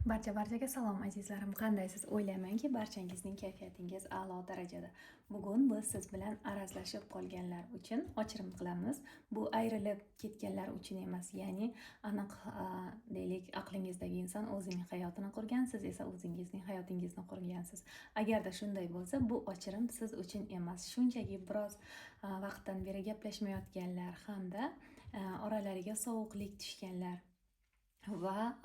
Barchaga salom azizlarim. Qandaysiz? O'ylaymanki, barchangizning kayfiyatingiz a'lo darajada. Bugun biz siz bilan arazlashib qolganlar uchun ochirim qilamiz. Bu ayrilib ketganlar uchun emas, ya'ni aniq deylik, aqlingizdagi inson o'zining hayotini qurgan, siz esa o'zingizning hayotingizni qurgansiz. Agarda shunday bo'lsa, bu ochirim siz uchun emas. Shunchaki biroz vaqtdan beri gaplashmayotganlar hamda oralariga sovuqlik tushganlar va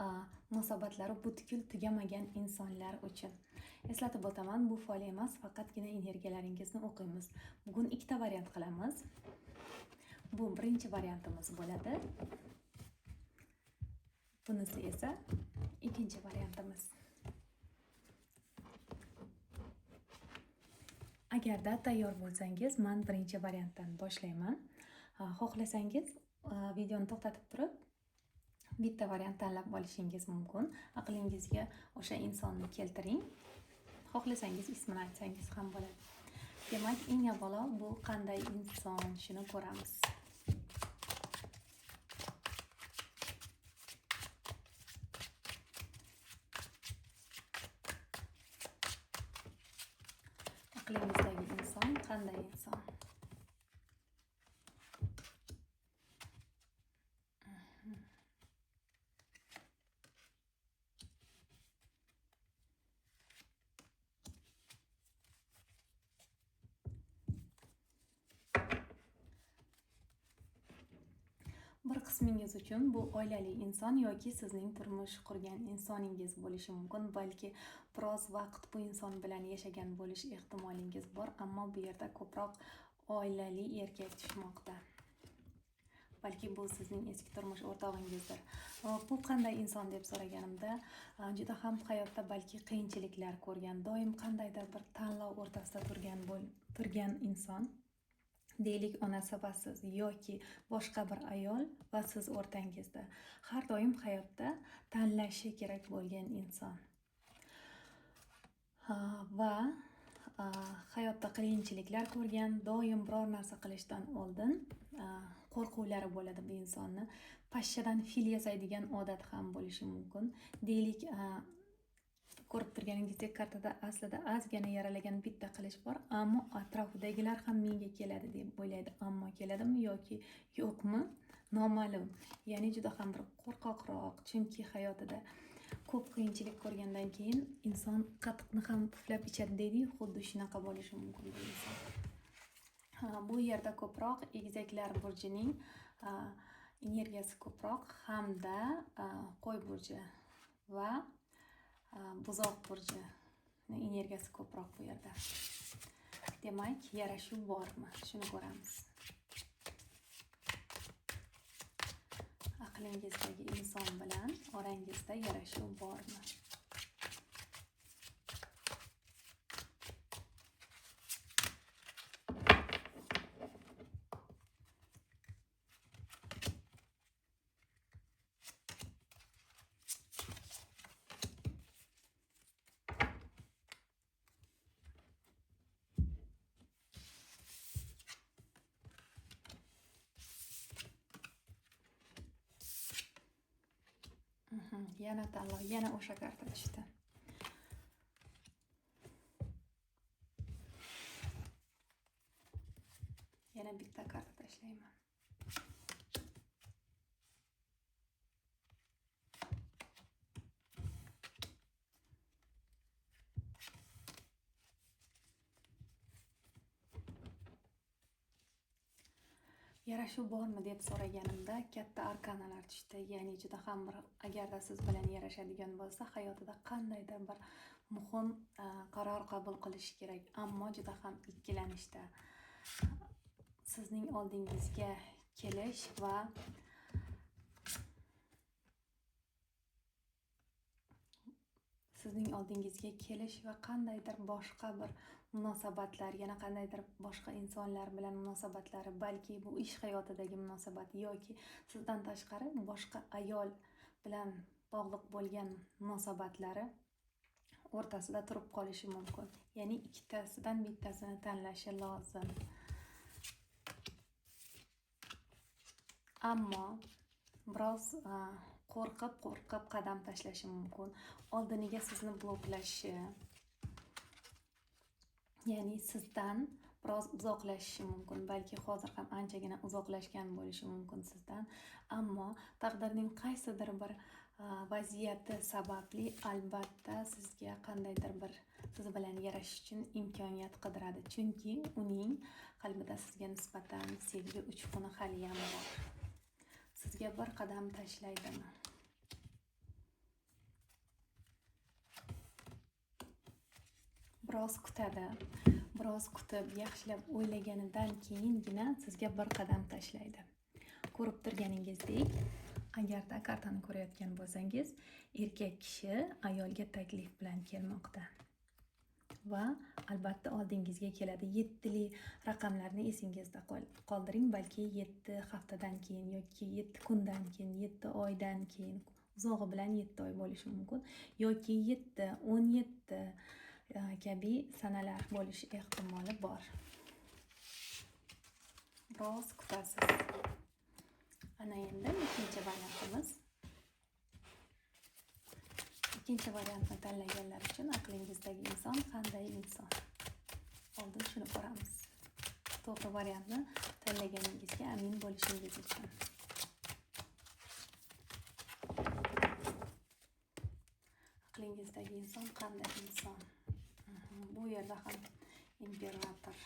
munosabatlari butkul tugamagan insonlar uchun. Eslatib o'taman, bu fol emas, faqatgina energiyalaringizni o'qiymiz. Bugun ikkita variant qilamiz. Bu birinchi variantimiz bo'ladi. Bunisi esa ikkinchi variantimiz. Agarda tayyor bo'lsangiz, men birinchi variantdan boshlayman. Xohlasangiz videoni to'xtatib turib bitta variant tanlab olishingiz mumkin. Aqlingizga o'sha insonni keltiring. Xohlasangiz ismini aytsangiz ham bo'ladi. Demak, eng avvalo bu qanday inson, shuni ko'ramiz. Aqlingizdagi inson qanday inson? Bir qismingiz uchun bu oilali inson yoki sizning turmush qurgan insoningiz bo'lishi mumkin. Balki biroz vaqt bu inson bilan yashagan bo'lish ehtimolingiz bor, ammo bu yerda ko'proq oilali erkak tushmoqda. Balki bu sizning eski turmush o'rtog'ingizdir. Bu qanday inson deb so'raganimda, juda ham hayotda balki qiyinchiliklar ko'rgan, doim qandaydir bir tanlov o'rtasida turgan inson. Deylik, onasi va siz yoki boshqa bir ayol va siz o'rtangizda har doim hayotda tanlashi kerak bo'lgan inson. Va hayotda qiyinchiliklar ko'rgan, doim biror narsa qilishdan oldin qo'rquvlari bo'ladi bu insonni. Pashshadan fil yasaydigan odat ham bo'lishi mumkin. Deylik, ko'rib turganingizdek kartada aslida ozgina yaralagan bitta qilich bor, ammo atrofidagilar ham menga keladi deb o'ylaydi. Ammo keladimi yoki yo'qmi noma'lum. Ya'ni juda ham bir qo'rqoqroq, chunki hayotida ko'p qiyinchilik ko'rgandan keyin inson qatiqni ham puflab ichadi deydi-yu, xuddi shunaqa bo'lishi mumkin bu inson. Bu yerda ko'proq egizaklar burjining energiyasi ko'proq hamda qo'y burji va buzoq burji energiyasi ko'proq bu yerda. Demak, yarashuv bormi? Shuni ko'ramiz. Aqlingizdagi inson bilan orangizda yarashuv bormi? Yana tanlov, yana o'sha karta tushdi. Yana bitta karta tashlayman. Yarashuv bormi deb so'raganimda katta arkanalar tushdi. Ya'ni juda ham bir, agarda siz bilan yarashadigan bo'lsa, hayotida qandaydir bir muhim qaror qabul qilish kerak, ammo juda ham ikkilanishda. Sizning oldingizga kelish va qandaydir boshqa bir munosabatlar, yana qandaydir boshqa insonlar bilan munosabatlari, balki bu ish hayotidagi munosabat yoki sizdan tashqari boshqa ayol bilan bog'liq bo'lgan munosabatlari o'rtasida turib qolishi mumkin. Ya'ni ikkitasidan bittasini tanlashi lozim. Ammo biroz qo'rqib qadam tashlashi mumkin. Oldiniga sizni bloklashi, ya'ni sizdan biroz uzoqlashishi mumkin. Balki hozir ham anchagina uzoqlashgan bo'lishi mumkin sizdan. Ammo taqdirning qaysidir bir vaziyati sababli albatta sizga qandaydir bir siz bilan yarashish uchun imkoniyat qidiradi. Chunki uning qalbida sizga nisbatan sevgi uchquni haliyam bor. Sizga bir qadam tashlaydimi? Biroz kutadi. Biroz kutib, yaxshilab o'ylaganidan keyingina sizga bir qadam tashlaydi. Ko'rib turganingizdek, agarda kartani ko'rayotgan bo'lsangiz, erkak kishi ayolga taklif bilan kelmoqda. Va albatta oldingizga keladi. 7li raqamlarni esingizda qoldiring. Balki 7 haftadan keyin yoki 7 kundan keyin, 7 oydan keyin, uzog'i bilan 7 oy bo'lishi mumkin yoki 7, 17 kabi sanalar bo'lish ehtimoli bor. Biroz kutasiz. Ana endi ikkinchi variantimiz. Ikkinchi variantni tanlaganlar uchun aqlingizdagi inson qanday inson? Oldin shuni ko'ramiz. To'g'ri variantni tanlaganingizga amin bo'lishingiz uchun. Aqlingizdagi inson qanday inson? Bu yerda ham imperator.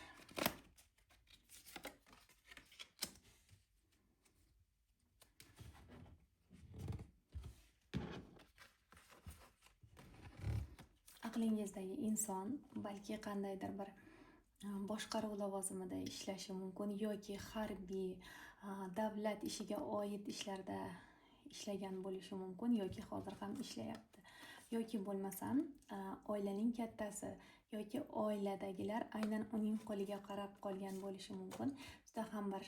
Aqlingizdagi inson balki qandaydir bir boshqaruv lavozimida ishlashi mumkin yoki harbiy, davlat ishiga oid ishlarda ishlagan bo'lishi mumkin yoki hozir ham ishlayapti. Yoki bo'lmasam oilaning kattasi yoki oiladagilar aynan uning qo'liga qarab qolgan bo'lishi mumkin. Juda ham bir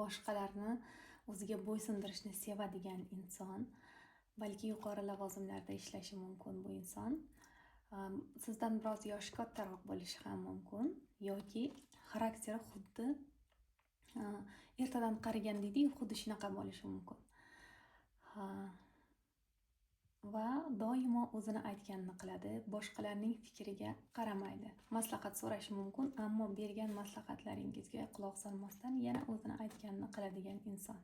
boshqalarni o'ziga bo'ysundirishni sevadigan inson. Balki yuqori lavozimlarda ishlashi mumkin bu inson. Sizdan biroz yoshi kattaroq bo'lishi ham mumkin yoki xarakteri xuddi ertadan qarigan deydi-yu, xuddi shunaqa bo'lishi mumkin. Va doimo o'zini aytganini qiladi, boshqalarning fikriga qaramaydi. Maslahat so'rashi mumkin, ammo bergan maslahatlaringizga quloq solmasdan yana o'zini aytganini qiladigan inson.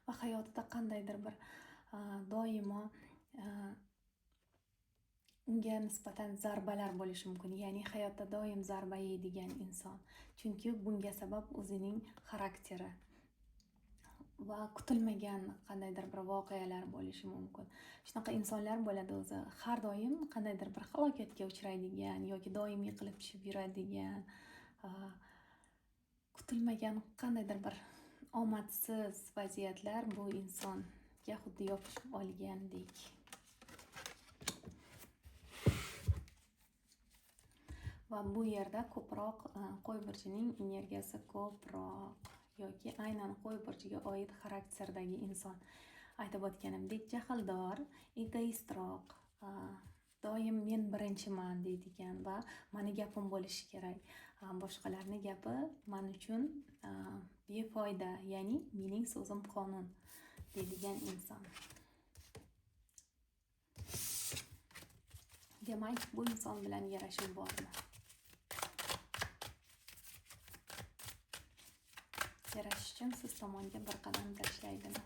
Va hayotida qandaydir bir doimo unga nisbatan zarbalar bo'lishi mumkin. Ya'ni hayotda doim zarba yeydigan inson. Chunki bunga sabab o'zining xarakteri va kutilmagan qandaydir bir voqealar bo'lishi mumkin. Shunaqa insonlar bo'ladi o'zi, har doim qandaydir bir halokatga uchraydigan yoki doim yiqilib tushib yuradigan, kutilmagan qandaydir bir omadsiz vaziyatlar bu insonga xuddi yopishib olgandek. Va bu yerda ko'proq qo'y burchining energiyasi ko'proq yoki aynan qo'y burchiga oid xarakterdagi inson. Aytib o'tganimdek, jahldor, egoistroq, doim men birinchiman deydigan va mani gapim bo'lishi kerak. Boshqalarning gapi men uchun befoyda, ya'ni mening so'zim qonun deydigan inson. Demak, bu inson bilan yarashuv bormi? Yarashish uchun siz tomonga bir qadam tashlaydimi?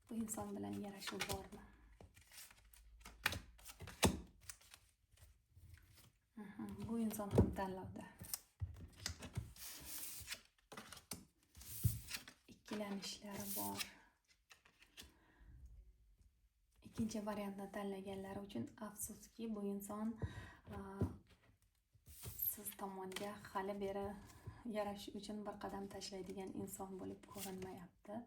Bu inson bilan yarashuv bormi? Bu inson ham tanlovda. Ikkilanishlari bor. Ikkinchi variantni tanlaganlar uchun afsuski, bu inson siz tomonga hali beri yarashish uchun bir qadam tashlaydigan inson bo'lib ko'rinmayapti.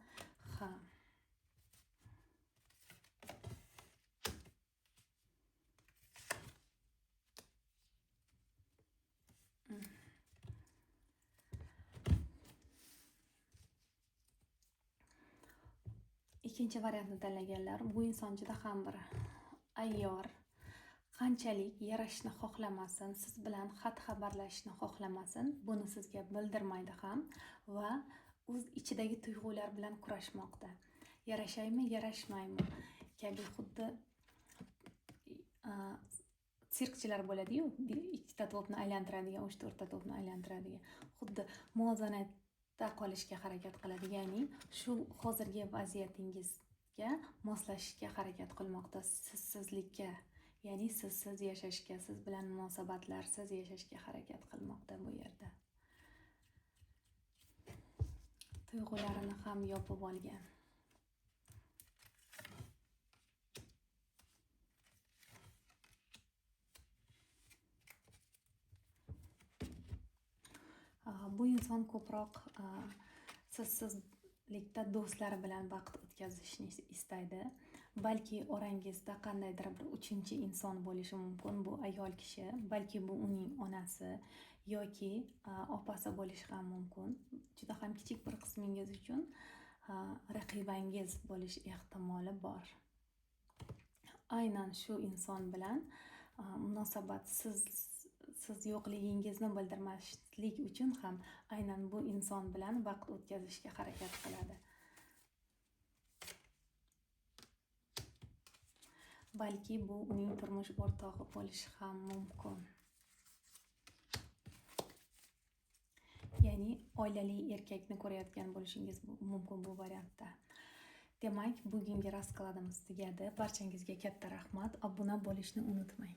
Ikkinchi variantni tanlaganlar, bu inson juda ham bir ayyor, qanchalik yarashishni xohlamasin, siz bilan xat xabarlashishni xohlamasin, buni sizga bildirmaydi ham va o'z ichidagi tuyg'ular bilan kurashmoqda. Yarashaymi, yarashmaymi kabi xuddi sirkchilar bo'ladi-yu, ikkita to'pni aylantiradigan, 3-4 ta to'pni aylantiradigan. Xuddi muvozanatda qolishga harakat qiladi, ya'ni shu hozirgi vaziyatingizga moslashishga harakat qilmoqda, sizsizlikka, ya'ni sizsiz yashashga, siz bilan munosabatlarsiz yashashga harakat qilmoqda bu yerda. Tuyg'ularini ham yopib olgan. Bu inson ko'proq sizsizlikda do'stlari bilan vaqt o'tkazishni istaydi. Balki orangizda qandaydir bir uchinchi inson bo'lishi mumkin. Bu ayol kishi, balki bu uning onasi yoki opasi bo'lishi ham mumkin. Juda ham kichik bir qismingiz uchun raqibangiz bo'lish ehtimoli bor. Aynan shu inson bilan munosabat siz yo'qligingizni bildirmaslik uchun ham aynan bu inson bilan vaqt o'tkazishga harakat qiladi. Balki bu uning turmush o'rtog'i bo'lishi ham mumkin. Ya'ni oilali erkakni ko'rayotgan bo'lishingiz mumkin bu variantda. Demak, bugungi raskladimiz tugadi. Barchangizga katta rahmat. Obuna bo'lishni unutmang.